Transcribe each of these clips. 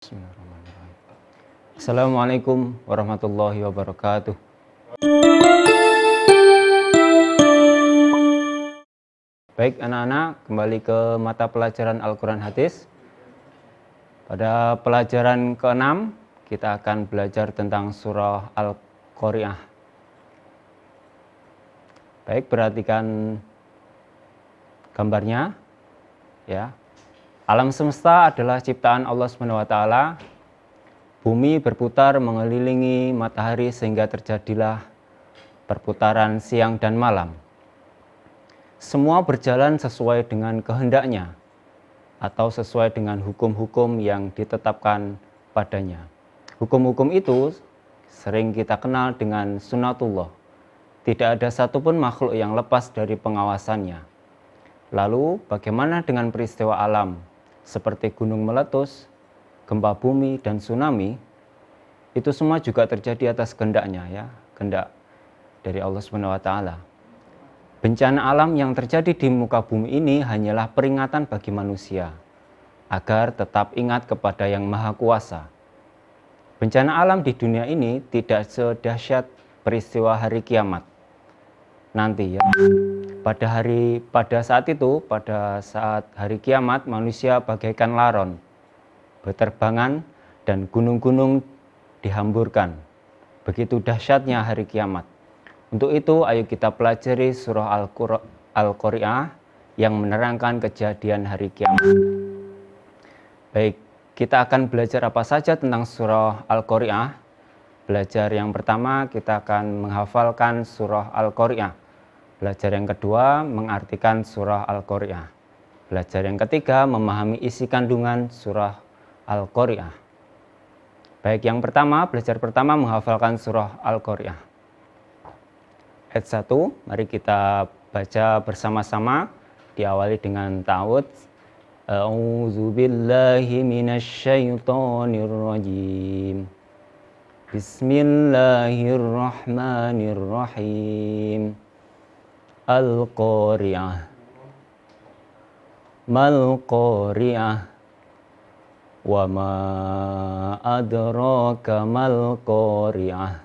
Bismillahirrahmanirrahim. Assalamualaikum warahmatullahi wabarakatuh. Baik anak-anak, kembali ke mata pelajaran Al-Quran Hadis. Pada pelajaran ke-6, kita akan belajar tentang surah Al-Qari'ah. Baik, perhatikan gambarnya. Ya. Alam semesta adalah ciptaan Allah SWT. Bumi berputar mengelilingi matahari sehingga terjadilah perputaran siang dan malam. Semua berjalan sesuai dengan kehendaknya atau sesuai dengan hukum-hukum yang ditetapkan padanya. Hukum-hukum itu sering kita kenal dengan sunatullah. Tidak ada satupun makhluk yang lepas dari pengawasannya. Lalu bagaimana dengan peristiwa alam seperti gunung meletus, gempa bumi, dan tsunami? Itu semua juga terjadi atas kehendaknya, ya, kehendak dari Allah SWT. Bencana alam yang terjadi di muka bumi ini hanyalah peringatan bagi manusia agar tetap ingat kepada Yang Maha Kuasa. Bencana alam di dunia ini tidak sedahsyat peristiwa hari kiamat nanti, ya. Pada saat hari kiamat, manusia bagaikan laron, berterbangan dan gunung-gunung dihamburkan. Begitu dahsyatnya hari kiamat. Untuk itu, ayo kita pelajari surah Al-Qari'ah yang menerangkan kejadian hari kiamat. Baik, kita akan belajar apa saja tentang surah Al-Qari'ah. Belajar yang pertama, kita akan menghafalkan surah Al-Qari'ah. Belajar yang kedua, mengartikan surah Al-Qari'ah. Belajar yang ketiga, memahami isi kandungan surah Al-Qari'ah. Baik, yang pertama, belajar pertama menghafalkan surah Al-Qari'ah. Ayat 1, mari kita baca bersama-sama, diawali dengan ta'awudz. A'udzu billahi minasyaitonir rajim. Bismillahirrahmanirrahim. Al-Qari'ah. Mal Qari'ah. Wa ma adraka mal Qari'ah.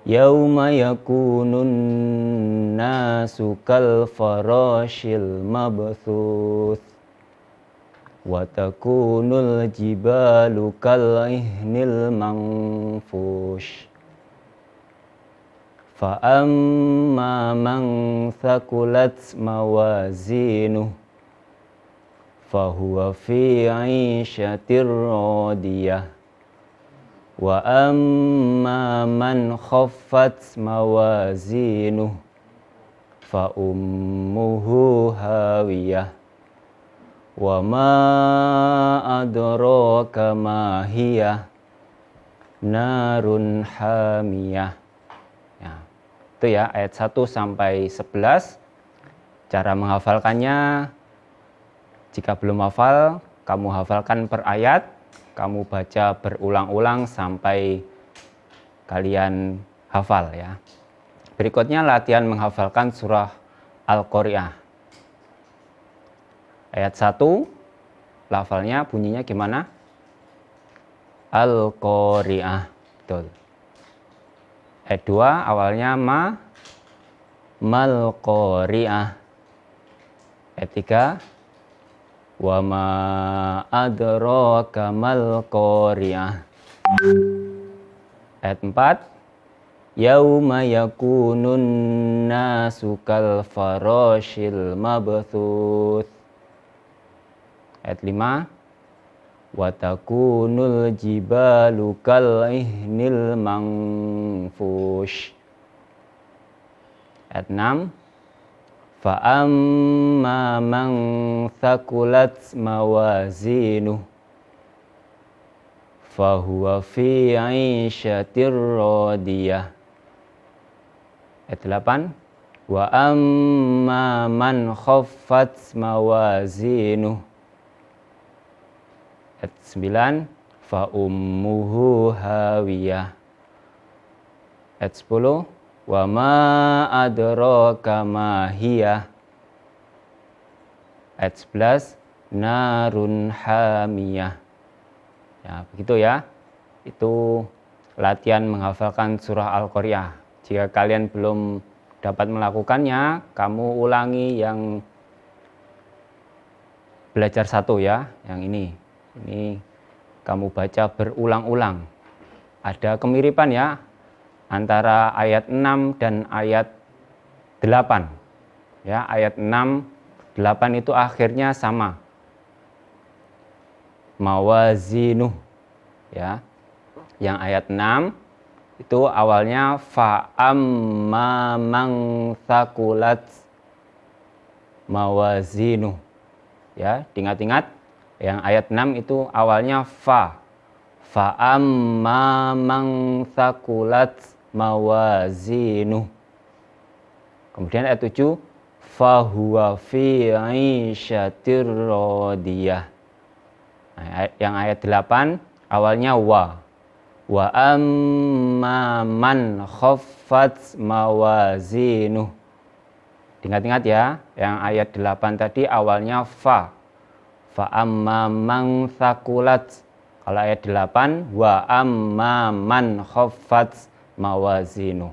Yauma yakunun nasu kal farashil mabthuth wa takunul jibalu kal ihnil manfush fa amma man thaqulat mawazinuh fa huwa fi 'ishatir radiyah wa amma man khaffat mawazinuh fa ummuhu hawiyah wa ma adraka ma hiya narun hamiyah. Ya, itu ya ayat 1 sampai 11. Cara menghafalkannya, jika belum hafal, kamu hafalkan per ayat. Kamu baca berulang-ulang sampai kalian hafal, ya. Berikutnya latihan menghafalkan surah Al-Qari'ah. Ayat 1, lafalnya bunyinya gimana? Al-Qari'ah. Betul. Ayat 2, awalnya mal Qari'ah. Ayat 3, wa ma adraka mal Qari'ah. Ayat 4, yauma yakunun nasu kal farashil mabthuth. Ayat 5, wa takunul jibalu kal ihnil manfush. Ayat 6, fa amma man thaqulat mawazinuh fa huwa fi 'ishatir radiyah. Ayat 8, wa amma man khaffat mawazinuh. Ayat 9, fa ummuhu hawiyah. Ayat 10, wa ma adraka ma hiya. Ayat 11, narun hamiyah. Ya, begitu ya. Itu latihan menghafalkan surah Al-Qari'ah. Jika kalian belum dapat melakukannya, kamu ulangi yang belajar 1 ya, yang ini. Ini kamu baca berulang-ulang. Ada kemiripan ya antara ayat 6 dan ayat 8. Ya, ayat 6, 8 itu akhirnya sama. Mawazinuh ya. Yang ayat 6 itu awalnya fa'amma man thaqulat mawazinuh. Ya, diingat-ingat yang ayat 6 itu awalnya fa'amma man thaqulat mawazinuh. Kemudian ayat 7 fahuwa fi 'isyatir radiyah. Nah, yang ayat 8 awalnya wa amma man khaffat mawazinuh. Ingat-ingat ya, yang ayat 8 tadi awalnya fa amma man thaqulat. Kalau ayat 8 wa amma man khaffat mawazinuh.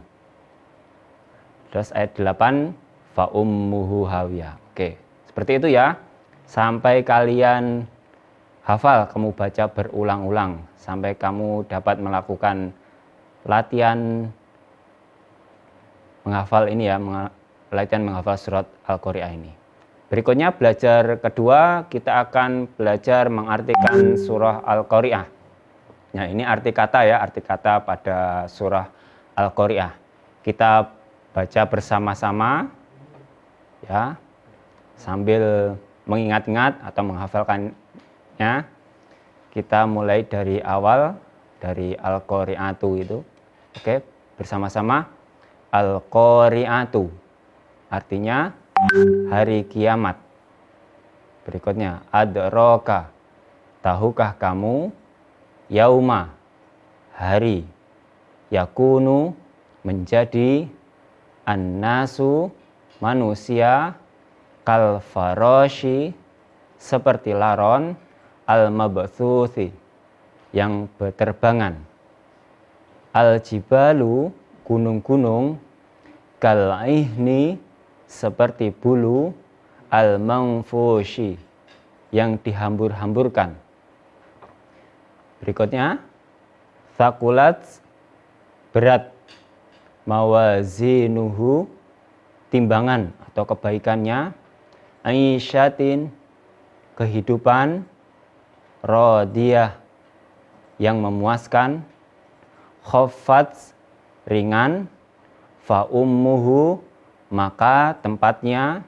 Terus ayat 8 fa ummuhu hawiyah. Oke, seperti itu ya. Sampai kalian hafal, kamu baca berulang-ulang sampai kamu dapat melakukan latihan menghafal ini ya, latihan menghafal surat Al-Qari'ah ini. Berikutnya belajar kedua, kita akan belajar mengartikan surah Al-Qari'ah. Nah, ini arti kata ya, arti kata pada surah Al-Qari'ah. Kita baca bersama-sama ya, sambil mengingat-ingat atau menghafalkannya. Kita mulai dari awal, dari Al-Qari'atu itu. Oke, bersama-sama. Al-Qari'atu artinya hari kiamat. Berikutnya adraka, tahukah kamu, yauma, hari, yakunu, menjadi, annasu, manusia, kal farashi, seperti laron, al-mabthuthi, yang berterbangan, al-jibalu, gunung-gunung, kal-ihni, seperti bulu, al-manfushi, yang dihambur-hamburkan. Berikutnya thaqulat, berat, mawazinuhu, timbangan atau kebaikannya, aisyatin, kehidupan, radiyah, yang memuaskan, khaffat, ringan, fa ummuhu, maka tempatnya,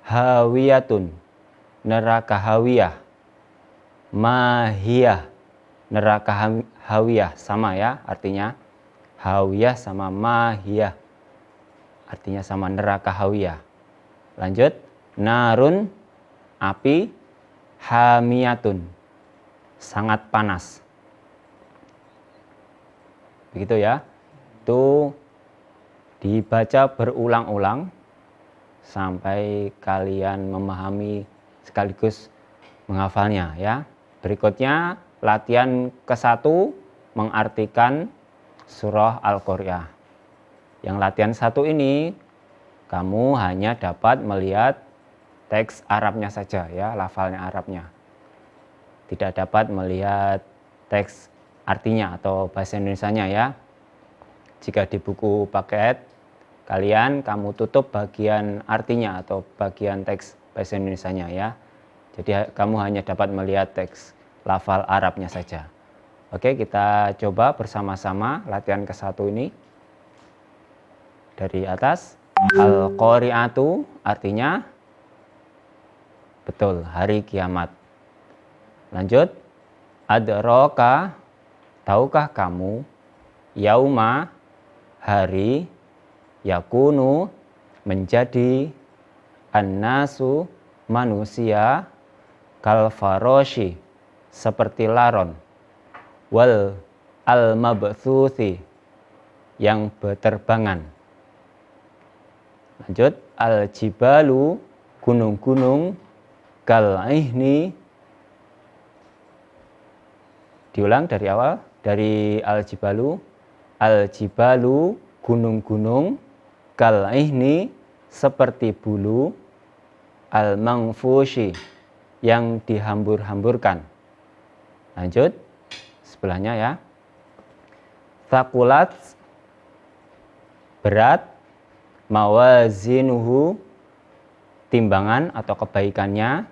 hawiyatun, neraka hawiyah, mahiyah, neraka hawiyah, sama ya artinya, hawiyah sama mahiyah, artinya sama, neraka hawiyah. Lanjut, narun, api, hamiyatun, sangat panas. Begitu ya. Itu dibaca berulang-ulang sampai kalian memahami sekaligus menghafalnya ya. Berikutnya latihan ke-1 mengartikan surah Al-Qari'ah. Yang latihan 1 ini kamu hanya dapat melihat teks Arabnya saja ya, lafalnya Arabnya. Tidak dapat melihat teks artinya atau bahasa Indonesianya ya. Jika di buku paket kalian, kamu tutup bagian artinya atau bagian teks bahasa Indonesianya ya. Jadi kamu hanya dapat melihat teks lafal Arabnya saja. Oke, kita coba bersama-sama latihan ke-1 ini. Dari atas, Al-Qari'atu artinya betul, hari kiamat. Lanjut, adraka, tahukah kamu, yauma, hari, yakunu, menjadi, annasu, manusia, kal faroshi, seperti laron, wal al-mabthuthi, yang berterbangan. Lanjut, al-jibalu, gunung-gunung, kal ihni, Diulang dari awal, dari al-jibalu. Al-jibalu, gunung-gunung, kal-ihni, seperti bulu, al-mangfushi, yang dihambur-hamburkan. Lanjut, sebelahnya ya. Thaqulat, berat, mawazinuhu, timbangan atau kebaikannya,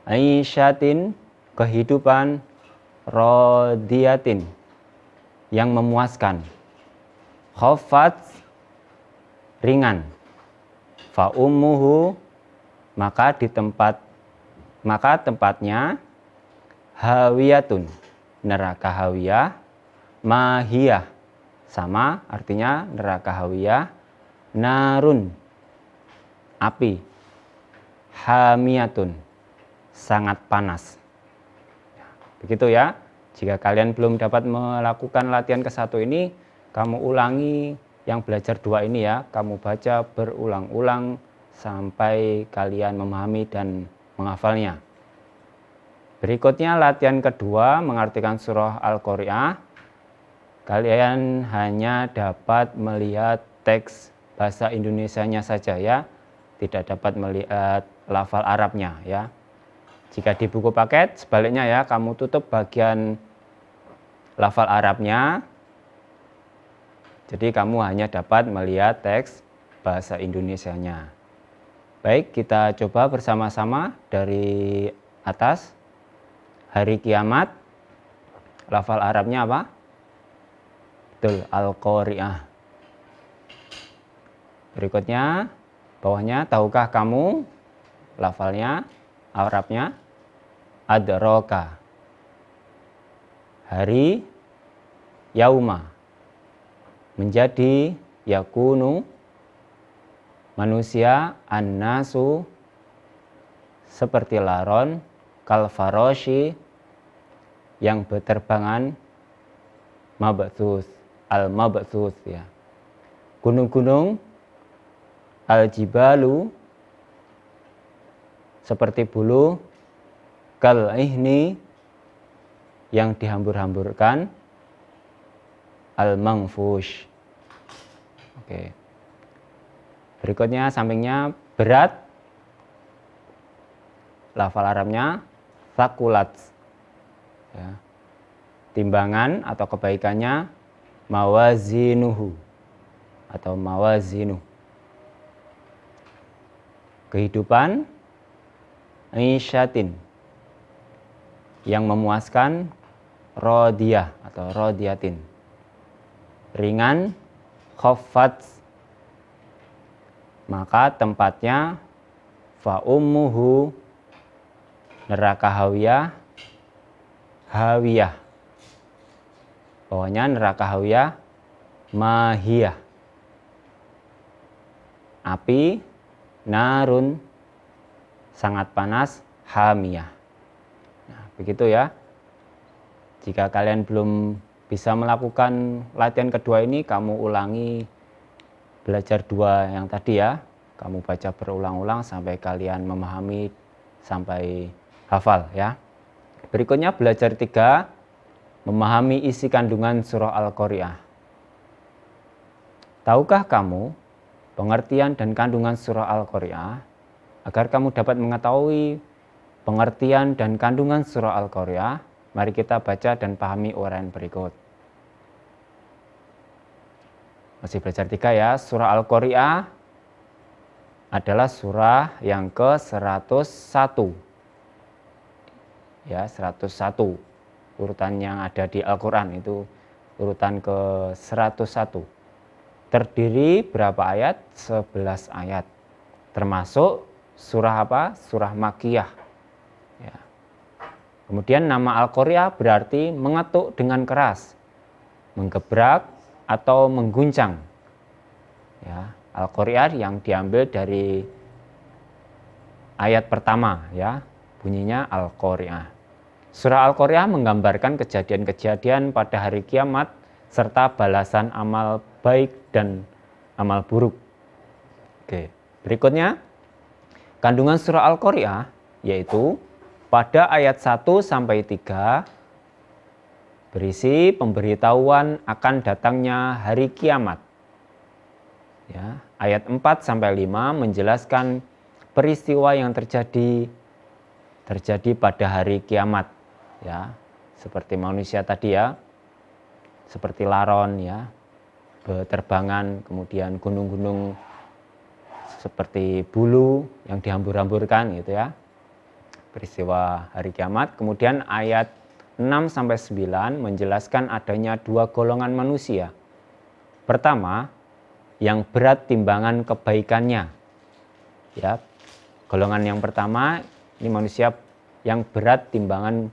aisyatin, kehidupan, rodiyatin, yang memuaskan, khafat, ringan, fa ummuhu, maka tempatnya, hawiyatun, neraka hawiyah, mahiyah, sama artinya neraka hawiyah, narun, api, hamiyatun, sangat panas. Begitu ya. Jika kalian belum dapat melakukan latihan ke-1 ini, kamu ulangi yang belajar 2 ini ya. Kamu baca berulang-ulang sampai kalian memahami dan menghafalnya. Berikutnya latihan kedua, mengartikan surah Al-Qari'ah. Kalian hanya dapat melihat teks bahasa Indonesianya saja ya. Tidak dapat melihat lafal Arabnya ya. Jika di buku paket, sebaliknya ya, kamu tutup bagian lafal Arabnya. Jadi kamu hanya dapat melihat teks bahasa Indonesianya. Baik, kita coba bersama-sama dari atas. Hari kiamat, lafal Arabnya apa? Betul, Al-Qari'ah. Berikutnya, bawahnya, tahukah kamu lafalnya, Arabnya? Adraka. Hari, yauma, menjadi, yakunu, manusia, annasu, seperti laron, kalfaroshi, yang berterbangan, mab'tsus, al-mab'tsus ya. Gunung-gunung, al-jibalu, seperti bulu, kal-ihni, yang dihambur-hamburkan, al-mangfush. Oke. Berikutnya sampingnya berat, lafal Arabnya thaqulat ya. Timbangan atau kebaikannya mawazinuhu atau mawazinu. Kehidupan aisyatin, yang memuaskan, rodiyah atau rodiyatin. Ringan, khafat, maka tempatnya fa ummuhu, neraka hawiyah, hawiyah. Bawahnya neraka hawiyah, mahiyah. Api, narun, sangat panas, hamiyah. Nah, begitu ya. Jika kalian belum bisa melakukan latihan kedua ini, kamu ulangi belajar 2 yang tadi ya. Kamu baca berulang-ulang sampai kalian memahami, sampai hafal ya. Berikutnya belajar 3, memahami isi kandungan surah Al-Qari'ah. Tahukah kamu pengertian dan kandungan surah Al-Qari'ah? Agar kamu dapat mengetahui pengertian dan kandungan surah Al-Qari'ah, mari kita baca dan pahami uraian berikut. Masih belajar 3 ya. Surah Al-Qari'ah adalah surah yang ke-101. Ya, 101. Urutan yang ada di Al-Qur'an itu urutan ke-101. Terdiri berapa ayat? 11 ayat. Termasuk surah apa? Surah Makkiyah. Ya. Kemudian nama Al-Qari'ah berarti mengetuk dengan keras, menggebrak atau mengguncang. Ya, Al-Qari'ah yang diambil dari ayat pertama ya, bunyinya Al-Qari'ah. Surah Al-Qari'ah menggambarkan kejadian-kejadian pada hari kiamat serta balasan amal baik dan amal buruk. Oke, berikutnya kandungan surah Al-Qari'ah yaitu pada ayat 1 sampai 3 berisi pemberitahuan akan datangnya hari kiamat. Ya, ayat 4 sampai 5 menjelaskan peristiwa yang terjadi pada hari kiamat, ya. Seperti manusia tadi ya, seperti laron ya, beterbangan, kemudian gunung-gunung seperti bulu yang dihambur-hamburkan gitu ya. Peristiwa hari kiamat. Kemudian ayat 6 sampai 9 menjelaskan adanya dua golongan manusia. Pertama, yang berat timbangan kebaikannya. Ya. Golongan yang pertama ini manusia yang berat timbangan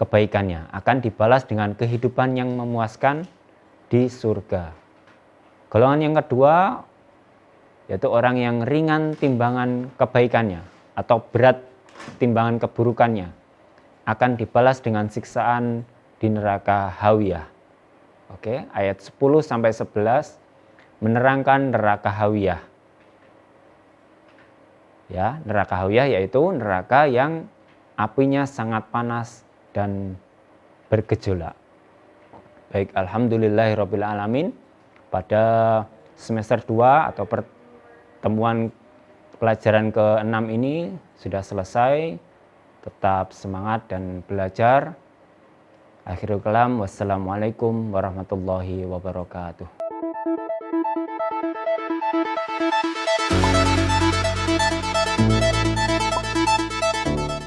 kebaikannya akan dibalas dengan kehidupan yang memuaskan di surga. Golongan yang kedua yaitu orang yang ringan timbangan kebaikannya atau berat timbangan keburukannya akan dibalas dengan siksaan di neraka hawiyah. Oke, ayat 10 sampai 11 menerangkan neraka hawiyah. Ya, neraka hawiyah yaitu neraka yang apinya sangat panas dan bergejolak. Baik, alhamdulillahirabbil alamin. Pada semester 2 atau pertemuan pelajaran ke-6 ini sudah selesai. Tetap semangat dan belajar. Akhirul kalam, wassalamualaikum warahmatullahi wabarakatuh.